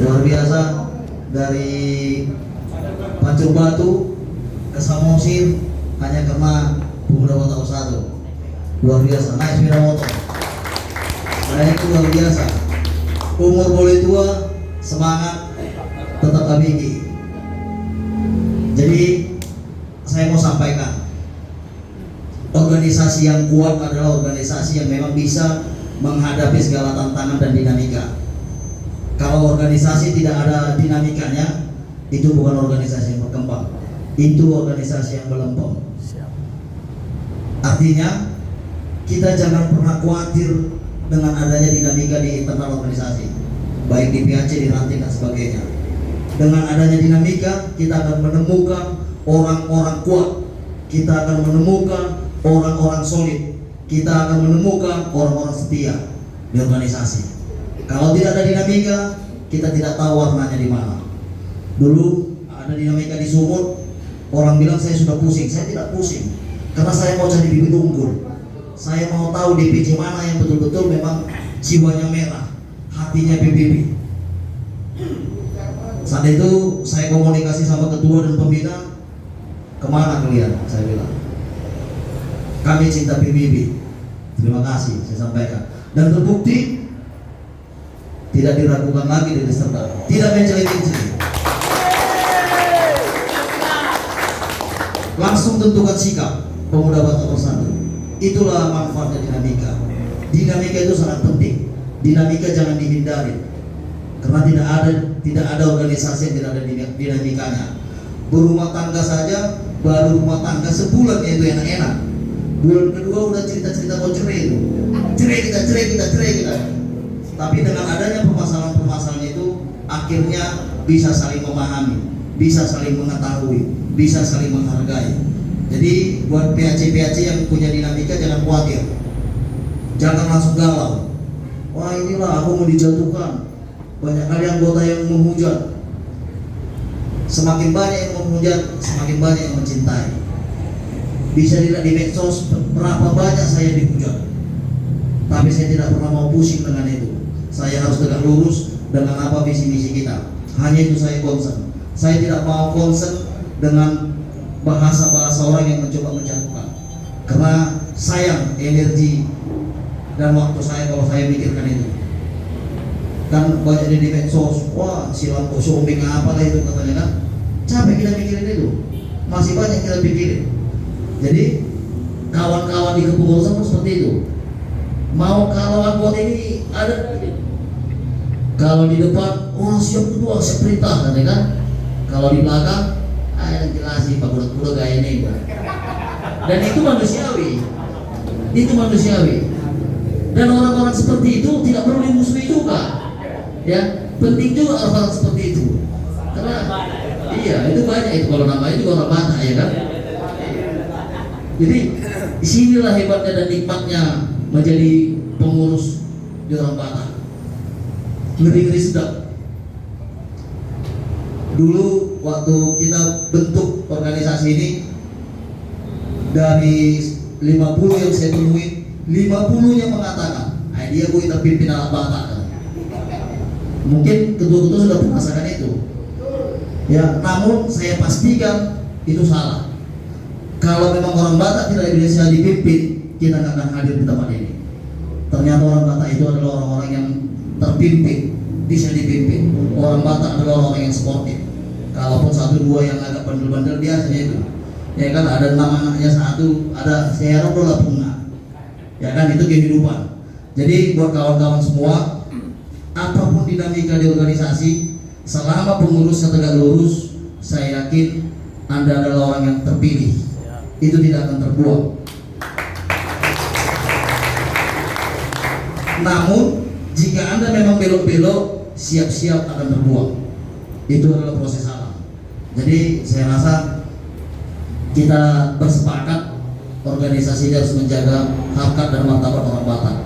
luar biasa. Dari Pancur Batu ke Samosir hanya karena pemuda Kota Satu. Luar biasa, naik sepeda motor. Nah itu luar biasa. Umur boleh tua, semangat tetap abigi. Jadi saya mau sampaikan, organisasi yang kuat adalah organisasi yang memang bisa menghadapi segala tantangan dan dinamika. Kalau organisasi tidak ada dinamikanya, itu bukan organisasi yang berkembang, itu organisasi yang melempem. Artinya kita jangan pernah khawatir dengan adanya dinamika di internal organisasi, baik di PAC, di ranting dan sebagainya. Dengan adanya dinamika, kita akan menemukan orang-orang kuat, kita akan menemukan orang-orang solid, kita akan menemukan orang-orang setia di organisasi. Kalau tidak ada dinamika, kita tidak tahu warnanya di mana. Dulu ada dinamika di Sumut, orang bilang saya sudah pusing. Saya tidak pusing, karena saya mau cari bibit unggul. Saya mau tahu DPC mana yang betul-betul memang jiwanya merah, hatinya PBB. Saat itu saya komunikasi sama ketua dan pembina, kemana kalian? Saya bilang, kami cinta PBB. Terima kasih, saya sampaikan. Dan terbukti tidak diragukan lagi dari serta, tidak mencele-mencele. Langsung tentukan sikap pemuda Batak Bersatu. Itulah manfaatnya dinamika. Dinamika itu sangat penting. Dinamika jangan dihindari, karena tidak ada organisasi yang tidak ada dinamikanya. Berumah tangga saja, baru rumah tangga sebulan itu enak-enak. Bulan kedua udah cerita-cerita mau cerai itu. Cerai kita. Tapi dengan adanya permasalahan-permasalahan itu, akhirnya bisa saling memahami, bisa saling mengetahui, bisa saling menghargai. Jadi buat PAC-PAC yang punya dinamika jangan khawatir, jangan langsung galau. Wah inilah aku mau dijatuhkan. Banyak kali anggota yang menghujat. Semakin banyak yang menghujat, semakin banyak yang mencintai. Bisa dilihat di medsos berapa banyak saya dihujat, tapi saya tidak pernah mau pusing dengan itu. Saya harus tegak lurus dengan apa visi misi kita. Hanya itu saya concern. Saya tidak mau concern dengan bahasa-bahasa orang yang mencoba menjatuhkan, karena sayang energi dan waktu saya kalau saya mikirkan itu. Kan banyak di medsos, wah silang kosong apa lah itu katanya kan. Capek kita mikirin itu, masih banyak kita pikirin. Jadi kawan-kawan di kepengurusan pun seperti itu. Mau kalau anggota ini ada, kalau di depan siap ketua, siap perintah katanya kan. Kalau di belakang yang jelasin Pak Kuda gaya ini. Dan itu manusiawi. Dan orang-orang seperti itu tidak perlu dimusuhi juga. Ya, penting juga orang-orang seperti itu. Karena iya, itu banyak itu kalau namanya juga orang Batak ya kan. Jadi disinilah hebatnya dan nikmatnya menjadi pengurus di orang Batak. Ngeri-ngeri sedap. Dulu waktu kita bentuk organisasi ini, dari 50 yang saya temui, 50 yang mengatakan, dia gue terpimpin anak Batak. Mungkin ketua-ketua sudah merasakan itu. Ya, namun saya pastikan itu salah. Kalau memang orang Batak tidak bisa dipimpin, kita nggak akan hadir di tempat ini. Ternyata orang Batak itu adalah orang-orang yang terpimpin, bisa dipimpin. Orang Batak adalah orang yang sportif. Kalaupun satu dua yang agak bandel-bandel biasanya itu, ya kan ada 6 anaknya satu, ada serok lah bunga. Ya kan itu kehidupan. Jadi buat kawan-kawan semua, apapun dinamika di organisasi, selama pengurusnya tegak lurus, saya yakin Anda adalah orang yang terpilih. Itu tidak akan terbuang. Namun jika Anda memang belok-belok, siap-siap akan terbuang. Itu adalah proses alam. Jadi saya rasa kita bersepakat organisasi ini harus menjaga harkat dan martabat orang Batak.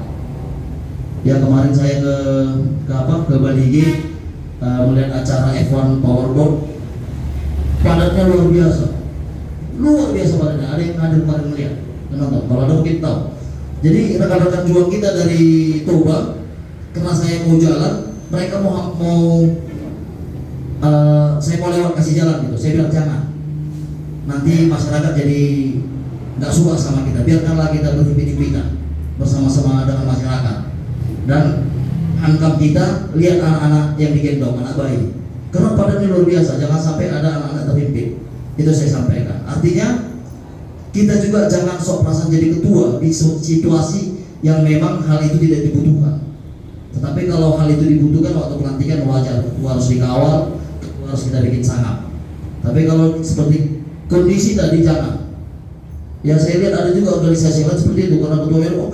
Ya kemarin saya ke Baligi melihat acara F1 Powerboat, padatnya luar biasa padatnya. Ada yang hadir kemarin melihat, nonton. Kalau ada mungkin tahu. Jadi rekan-rekan juang kita dari Toba, karena saya mau jalan, mereka mau saya mau lewat kasih jalan gitu. Saya bilang jangan, nanti masyarakat jadi nggak suka sama kita. Biarkanlah kita berhimpit-himpitan bersama-sama dengan masyarakat, dan hantam kita, lihat anak-anak yang digendong, anak bayi, karena padatnya luar biasa. Jangan sampai ada anak-anak terhimpit. Itu saya sampaikan. Artinya kita juga jangan sok perasaan jadi ketua di situasi yang memang hal itu tidak dibutuhkan. Tetapi kalau hal itu dibutuhkan waktu pelantikan, wajar, ketua harus dikawal, ketua harus kita bikin sangat. Tapi kalau seperti kondisi tadi, jangan. Ya saya lihat ada juga organisasi lain seperti itu, karena ketua bilang,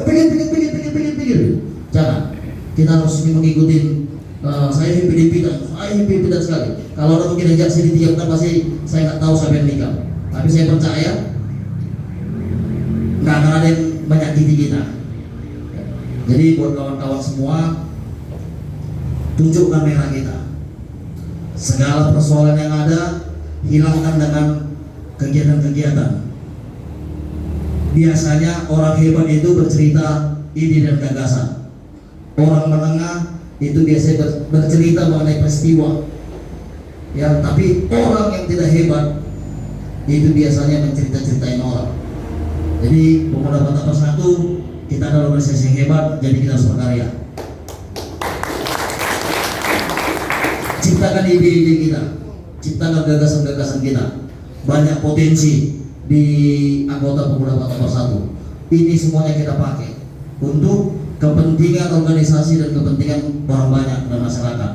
pikir, jangan. Kita harus mengikuti. Saya himpitan sekali. Kalau ada mungkin ajak saya ditiapkan, pasti saya nggak tahu siapa yang nikah. Tapi saya percaya nggak akan ada yang menyakiti kita. Jadi buat kawan-kawan semua, tunjukkan merah kita. Segala persoalan yang ada, hilangkan dengan kegiatan-kegiatan. Biasanya orang hebat itu bercerita ide dan gagasan. Orang menengah itu biasanya bercerita mengenai peristiwa. Ya, tapi orang yang tidak hebat itu biasanya mencerita-ceritain orang. Jadi Pemuda Batak Bersatu, kita adalah organisasi yang hebat, jadi kita harus berkarya. Ciptakan ide-ide kita, ciptakan gagasan-gagasan kita. Banyak potensi di anggota Pemuda Batak Bersatu. Ini semuanya kita pakai untuk kepentingan organisasi dan kepentingan orang banyak dan masyarakat.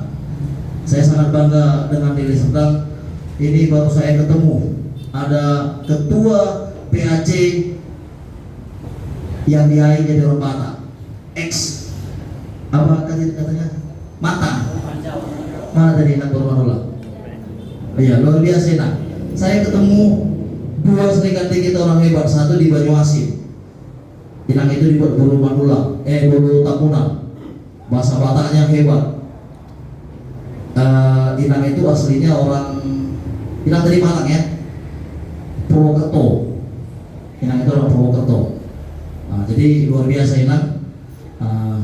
Saya sangat bangga dengan diri Serdang. Ini baru saya ketemu ada ketua PAC yang diain jadi orang Batak, apa katanya mantan, mana tadi nak bermanula. Iya, luar biasa nak. Saya ketemu dua serikandi kita orang hebat, satu di Banyuasin. Inang itu dibuat bulu manula, bulu tapunan, bahasa Bataknya hebat. Inang itu aslinya orang, Inang dari Malang ya, Purwokerto. Inang itu orang Purwokerto. Jadi luar biasa Inang.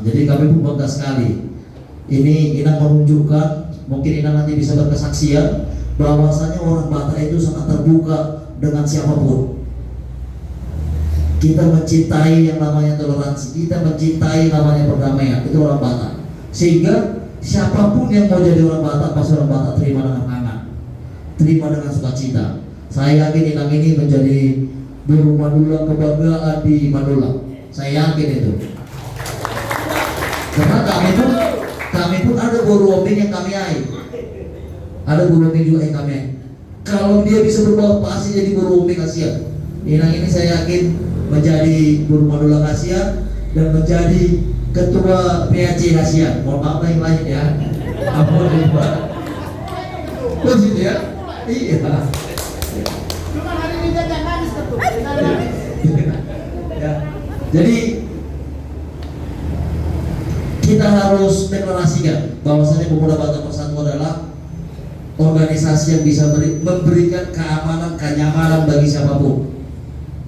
Jadi kami pun bangga sekali. Ini Inang menunjukkan, mungkin Inang nanti bisa berkesaksian bahwasanya orang Batak itu sangat terbuka dengan siapapun. Kita mencintai yang namanya toleransi, kita mencintai namanya perdamaian, itu orang Batak. Sehingga siapapun yang mau jadi orang Batak, pasti orang Batak terima dengan hangat, terima dengan sukacita. Saya yakin Inang ini menjadi buru Madura kebanggaan di Madura. Saya yakin itu. Karena kami pun ada buru ombing yang kami air. Ada buru ombing juga yang kami air. Kalau dia bisa berbaur, pasti jadi buru ombing Asia. Inang ini saya yakin menjadi buru Madura Asia dan menjadi ketua PAC Asia. Mohon maaf yang lain ya. Ampun ya. Begitu ya? Iya. Cuma hari ini dia jangan nangis ketua. Ya. Jadi kita harus deklarasikan bahwasanya Pemuda Batak Bersatu adalah organisasi yang bisa memberikan keamanan, kenyamanan bagi siapapun.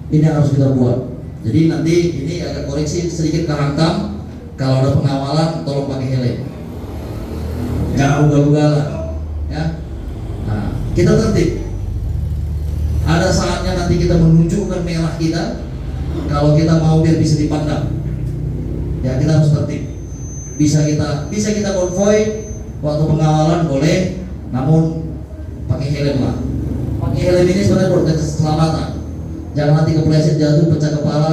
Ini yang harus kita buat. Jadi nanti ini agak koreksi sedikit ke hantam. Kalau ada pengawalan, tolong pakai helm. Jangan ugal-ugalan, ya. Nah, kita tertib. Ada saatnya nanti kita menunjukkan merah kita. Kalau kita mau biar bisa dipandang, ya kita harus tertib. Bisa kita konvoy waktu pengawalan boleh, namun pakai helm lah. Pakai helm ini sebenarnya buat keselamatan. Jangan nanti kepleset jatuh pecah kepala,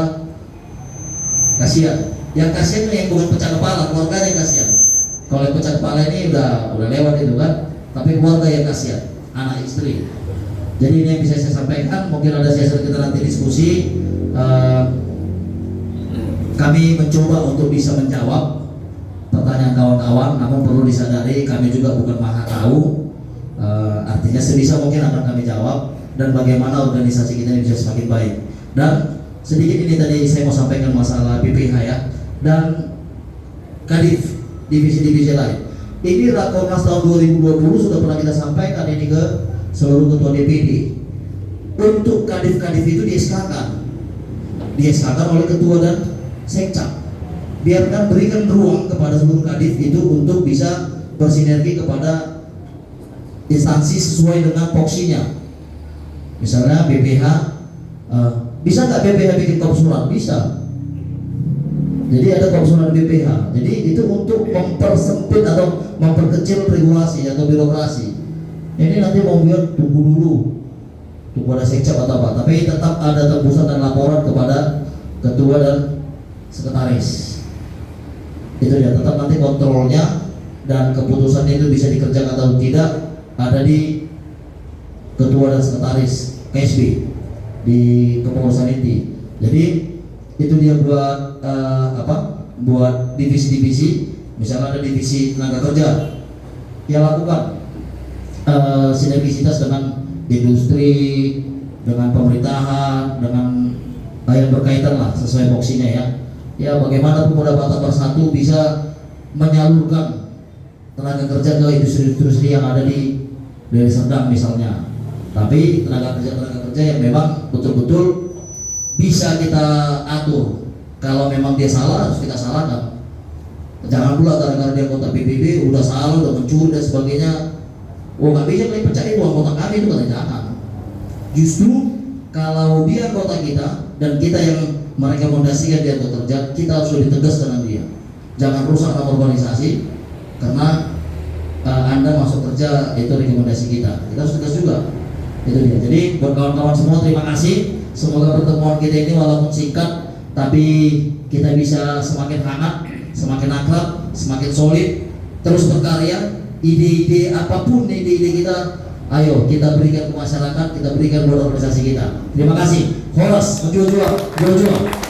kasihan. Yang kasihan itu yang bukan pecah kepala, keluarganya yang kasihan. Kalau yang pecah kepala ini udah lewat itu kan, tapi keluarga yang kasihan, anak istri. Jadi ini yang bisa saya sampaikan. Mungkin ada sesi kita nanti diskusi. Kami mencoba untuk bisa menjawab pertanyaan kawan-kawan, namun perlu disadari kami juga bukan maha tahu. Artinya sebisa mungkin akan kami jawab. Dan bagaimana organisasi kita ini bisa semakin baik. Dan sedikit ini tadi saya mau sampaikan masalah BPH ya, dan Kadif, divisi-divisi lain. Ini Rakornas tahun 2020 sudah pernah kita sampaikan ini ke seluruh ketua DPD. Untuk Kadif-Kadif itu di-SK-kan oleh ketua dan sekcam. Biarkan, berikan ruang kepada seluruh Kadif itu untuk bisa bersinergi kepada instansi sesuai dengan poksinya. Misalnya BPH, bisa nggak BPH bikin kopsurat? Bisa. Jadi ada kopsurat BPH. Jadi itu untuk mempersempit atau memperkecil regulasi atau birokrasi. Ini nanti mau biar tunggu dulu, tunggu ada sekcap atau apa. Tapi tetap ada tembusan dan laporan kepada ketua dan sekretaris. Itu dia, tetap nanti kontrolnya dan keputusan itu bisa dikerjakan atau tidak ada di ketua dan sekretaris KSB di kepengurusan inti. Jadi itu dia buat buat divisi-divisi. Misalnya ada divisi tenaga kerja, ya lakukan sinergisitas dengan industri, dengan pemerintahan, dengan yang berkaitan lah sesuai poksinya ya. Ya bagaimana Pemuda Batak Bersatu bisa menyalurkan tenaga kerja ke industri-industri yang ada di Deli Serdang misalnya. Tapi tenaga kerja yang memang betul-betul bisa kita atur. Kalau memang dia salah harus kita salahkan. Jangan pula gara-gara dia anggota PBB udah salah, udah mencuri dan sebagainya. Oh nggak bisa kalian percaya uang anggota kami itu, kata jangan. Justru kalau dia anggota kita dan kita yang merekomendasikan dia untuk kerja, kita harus lebih tegas dengan dia. Jangan rusak nama organisasi karena Anda masuk kerja itu rekomendasi kita. Kita harus tegas juga. Itu dia. Jadi buat kawan-kawan semua terima kasih. Semoga pertemuan kita ini walaupun singkat tapi kita bisa semakin hangat, semakin akrab, semakin solid, terus berkarya. Ide-ide apapun ide-ide kita, ayo kita berikan ke masyarakat, kita berikan buat organisasi kita. Terima kasih. Horas, berjuang.